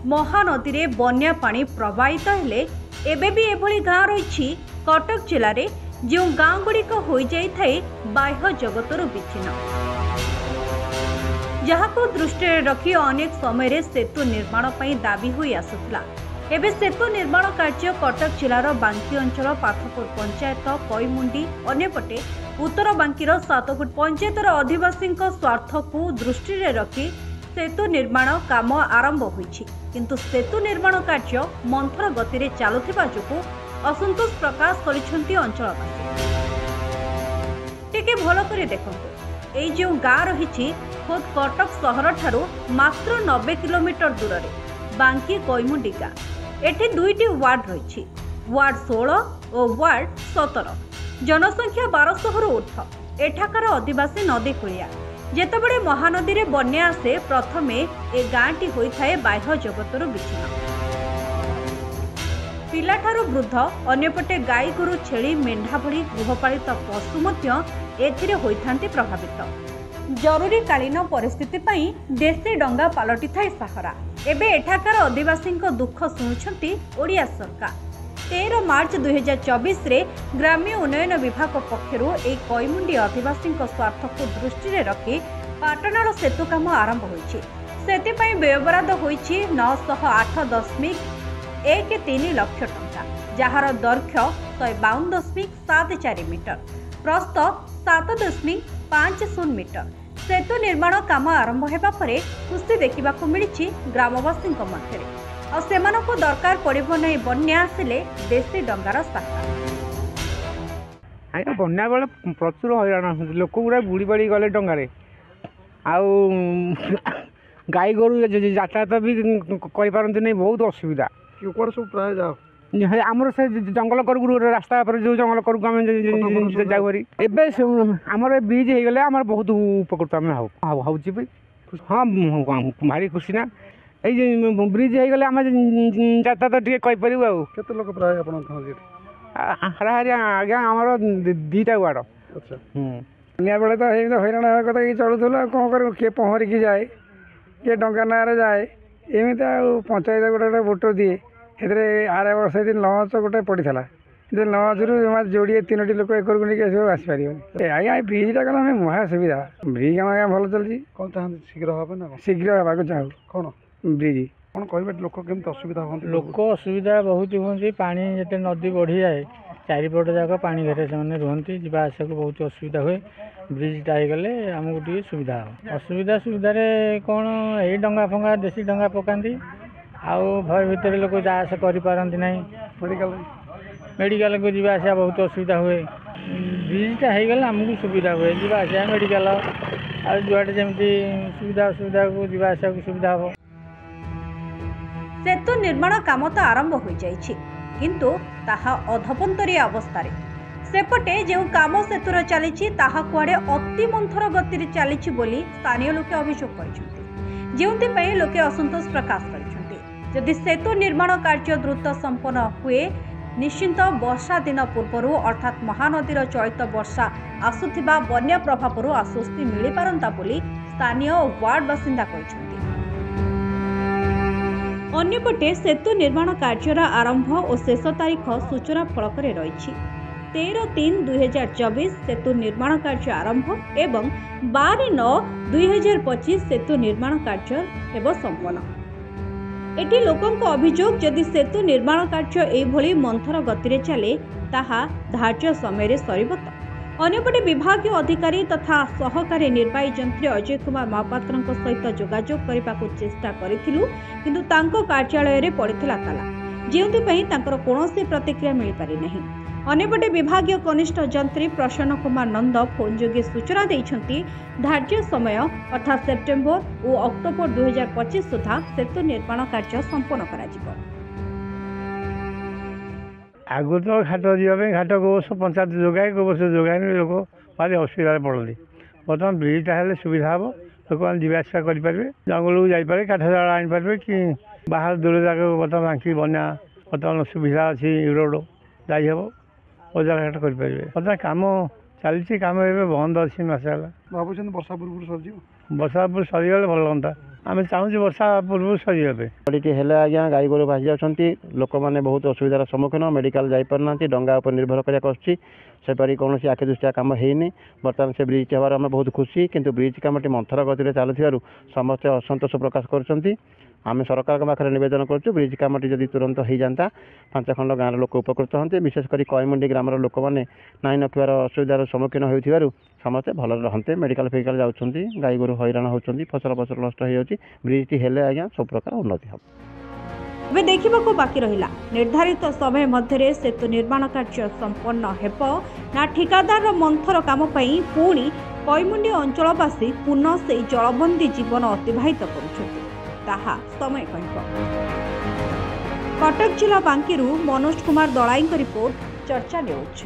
महानदी में बन्या पानी प्रवाहित हेले एबे भी एभली गाँ रही कटक जिले में जो गाँ गुड़िक हो जाए बाह्य जगतर विच्छिन्न जहां दृष्टि रखी अनेक समय सेतु निर्माण पर दाबी हुई आसुला। एबे सेतु निर्माण कार्य कटक जिलार बांकी अंचल पाथपुर पंचायत कैमुंडी अन्यपटे उत्तर बांकीर 7 पंचायतर आदिवासी स्वार्थ को दृष्टि रखी सेतु निर्माण काम आरंभ होईछि, किंतु सेतु निर्माण कार्य मंथर गति रे चालुथिबा जोगु असंतोष प्रकाश करिसेंती अंचलवासी। टिके भलो करी देखंतु एई जो गाँ रही खुद कटक सहर ठारू मात्र 90 किलोमीटर दूर रे बांकी कैमुंडी गाँ। एठी दुईटी वार्ड रही, वार्ड 16 और वार्ड 17। जनसंख्या 1200 रु ऊर्ध्व। एठाकार आदिवासी नदी कूलिया। जेतेबेले महानदी रे बन्या आसे प्रथमे ए गाँटी होइथाए बाह्य जगतर विच्छिन्न। पिलाठारू वृद्ध अन्यपटे गाई गोरु छेली मेंढा भली गृहपालित पशु मध्य एथिरे होइथांती प्रभावित। जरूरीकालीन परिस्थिति पई देशी डंगा पालटी थाए सहारा। एबे एठाकार आदिवासी दुख शुणुछंती ओडिया सरकार। 13 मार्च 2024 रे ग्राम्य उन्नयन विभाग पक्षरु एक कैमुंडी आदिवासी स्वार्थ को दृष्टि रखी पाटनार सेतु काम आरंभ होईछि। सेतिपई व्ययबराद होईछि 908.13 लाख टंका, जहार दैर्घ्य 152.74 मीटर, प्रस्थ 7.50 मीटर। सेतु निर्माण काम आरंभ हेबा परे खुशी देखिबाकू मिलिछि ग्रामवासी मध्य। और सेमानकु दरकार पड़िबो नै बन्या आसिले देशी डंगार सहारा। आया बन्या बेले प्रचुर हैरान लोक गुड़ा बुड़ी बाड़ी गले डंगारे आउ गाई गोरु यातायात भी करें नहीं, बहुत असुविधा। सब प्राय जाओ आमर से जंगल करू रास्ता पर जो जंगल करू आम जाऊरी एवं आमर ब्रिज हो गले आम बहुत उपकृत आम हूँ। हाँ भारी खुशी ना ये ब्रिज हो गले आम यातायात टे कहीपर आते लोक प्राय हाराहारी आज्ञा आमर 2टा वार्ड। अच्छा बन्या बेले तो हैरान होगा कथा कि चलूल कौन कर किए पहरिकी जाए किए डंगा नाँरे जाए एमती पंचायत गोटे भोट दिए आर वर्ष लंच गोटे पड़ा लंच रू जोड़े 3टी लोक एक नहीं आसपारे आज्ञा ब्रिजटा कल महा सुविधा। ब्रिज काम आज्ञा भल चलती कौन चाहते शीघ्र हाँ शीघ्र हाँ चाहूँ कौन ब्रिज कौन कह लोक केमी असुविधा हम लोक असुविधा बहुत हमें पानी जिते नदी बढ़ी जाए चारिपट जाक पानी घेरे से रुहति जावासा को बहुत असुविधा हुए। ब्रिजटा हो गले आमको टे सुविधा हो। असुविधा सुविधार कौन यही डंगा फंगा देशी डंगा पकाती आउ भय भितर लोक जा आसा करपारती ना। मेडिकल को जावासा बहुत असुविधा हुए। ब्रिजटा हो गले आमको सुविधा हुए जावासा मेडिकल आ जुआटे जमी सुविधा असुविधा को जावासा को सुविधा हो। सेतु निर्माण काम तो आरंभ हो जाइछि, किंतु ताहा अधपंतरी अवस्था। सेपटे जो काम सेतुर चली कुआड़े अति मंथर गति चली बोली स्थानीय लोके अभियोग कर लोके असंतोष प्रकाश कर। जदि सेतु निर्माण कार्य द्रुत संपन्न हुए निश्चिंत वर्षा दिन पूर्व अर्थात महानदीर चलित वर्षा आसुथिबा बन्या प्रभाव आश्वस्ति मिल पारंता बोली स्थानीय वार्ड बासिंदा कहते। अन्यपटे सेतु निर्माण कार्यर आरंभ और शेष तारीख सूचना फलक रही 13/3/2024 सेतु निर्माण कार्य आरंभ एवं 12/9/2025 सेतु निर्माण कार्य एवं संपन्न। एटी लोकंक अभियोग जदि सेतु निर्माण कार्य एभली मंथर गति चले ताहा धार्य समय सरिब तो। अन्यपटे विभागीय अधिकारी तथा सहकारी निर्वाही जंत्री अजय कुमार महापात्र सहित जोगाजोग करने को चेष्टा करूँ, किंतु तांको कार्यालय रे पड़ता ताला जोंपाई कौन प्रतिक्रिया मिल पारि नहीं। अन्यपटे विभागीय कनिष्ठ जंत्री प्रसन्न कुमार नंद फोन जोगे सूचना देइछंती धार्य समय अर्थात सेप्टेम्बर और अक्टोबर 2025 सुधा सेतु निर्माण कार्य संपन्न करा। आगु तो घाट जावाई घाट गोबर्ष पंचायत जोगाए गोबर्ष जोगाए लोक भारी असुविधा पड़ती। बर्तमान ब्रिजटा हेल्ले सुविधा हम लोक मैंने जावासा करेंगे जंगल को जापे काठ जाल आनीपारे कि बाहर दूर जाक बर्तमान बांकी बना बर्तमान सुविधा अच्छी रोड जाइब बजार घाट करें। बर्तमान कम चलती कम ए बंद अच्छी मस भावुँ वर्षा पूर्व सर वर्षा पूर्व सरीगले भल हाँ। आम चाहूँ वर्षा पूर्व सरी पड़ीटी हेले आज्ञा गाई गोरु भासी जाती लोक मैंने बहुत असुविधार सम्मुखीन मेडिकल जापारना डंगा उपर निर्भर कराया सेपरी कौन आखि दृष्टिया कम होनी बर्तमान से ब्रिज हबार आम बहुत खुशी किंतु ब्रिज कामटी मंथर गति चलुवर समस्ते असंतोष प्रकाश कर आम सरकार पाखे नवेदन करुँ ब्रिज कामटी जदि तुरंत हो जाता 5 खंड गाँव लोक उपकृत होते विशेषकर कईमुंडी ग्रामर लोक मैंने नाई नखबार असुविधार सम्मुखीन हो समस्ते भल रहते मेडिकल फेडिकल जाऊँगी गाई गोरु हैरान होती फसल फसल नष्ट हो ब्रिजटी हेले आज्ञा सब प्रकार उन्नति हम ଏବେ ଦେଖିବାକୁ ବାକି ରହିଲା ନିର୍ଦ୍ଧାରିତ ସମୟ ମଧ୍ୟରେ ସେତୁ ନିର୍ମାଣ କାର୍ଯ୍ୟ ସମ୍ପନ୍ନ ହେବ ନା ଠିକାଦାରର ମନ୍ଥର କାମ ପାଇଁ ପୁଣି କଇମୁଣ୍ଡି ଅଞ୍ଚଳବାସୀ ପୁନଃ ସେହି ଜଳବନ୍ଦୀ ଜୀବନ ଅତିବାହିତ କରୁଛନ୍ତି ତାହା ସମୟ କହିବ। କଟକ ଜିଲ୍ଲା ବାଙ୍କିରୁ ମନୋଜ କୁମାର ଦଳାଇଙ୍କ ରିପୋର୍ଟ ଚର୍ଚ୍ଚା ନ୍ୟୁଜ୍।